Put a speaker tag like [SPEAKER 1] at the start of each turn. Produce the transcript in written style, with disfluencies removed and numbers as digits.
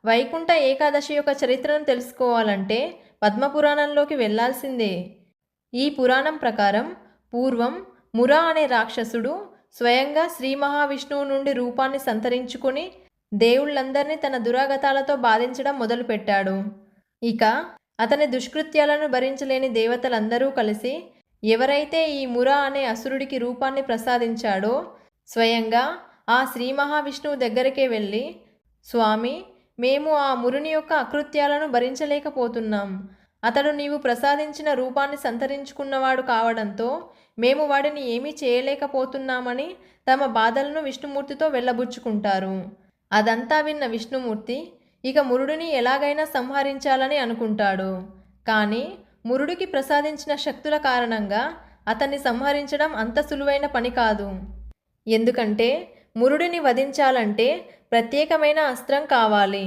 [SPEAKER 1] వైకుంఠ ఏకాదశి యొక్క చరిత్రను తెలుసుకోవాలంటే పద్మపురాణంలోకి వెళ్ళాల్సిందే. ఈ పురాణం ప్రకారం పూర్వం మురా అనే రాక్షసుడు స్వయంగా శ్రీ మహావిష్ణువు నుండి రూపాన్ని సంతరించుకొని దేవుళ్ళందరినీ తన దురాగతాలతో బాధించడం మొదలుపెట్టాడు. ఇక అతని దుష్కృత్యాలను భరించలేని దేవతలందరూ కలిసి ఎవరైతే ఈ మురా అనే అసురుడికి రూపాన్ని ప్రసాదించాడో స్వయంగా ఆ శ్రీ మహావిష్ణువు దగ్గరికే వెళ్ళి, స్వామి, మేము ఆ మురుని యొక్క అకృత్యాలను భరించలేకపోతున్నాం. అతడు నీవు ప్రసాదించిన రూపాన్ని సంతరించుకున్నవాడు కావడంతో మేము వాడిని ఏమీ చేయలేకపోతున్నామని తమ బాధలను విష్ణుమూర్తితో వెళ్ళబుచ్చుకుంటారు. అదంతా విన్న విష్ణుమూర్తి ఇక మురుడిని ఎలాగైనా సంహరించాలని అనుకుంటాడు. కానీ మురుడికి ప్రసాదించిన శక్తుల కారణంగా అతన్ని సంహరించడం అంత సులువైన పని కాదు. ఎందుకంటే మురుడిని వధించాలంటే ప్రత్యేకమైన అస్త్రం కావాలి.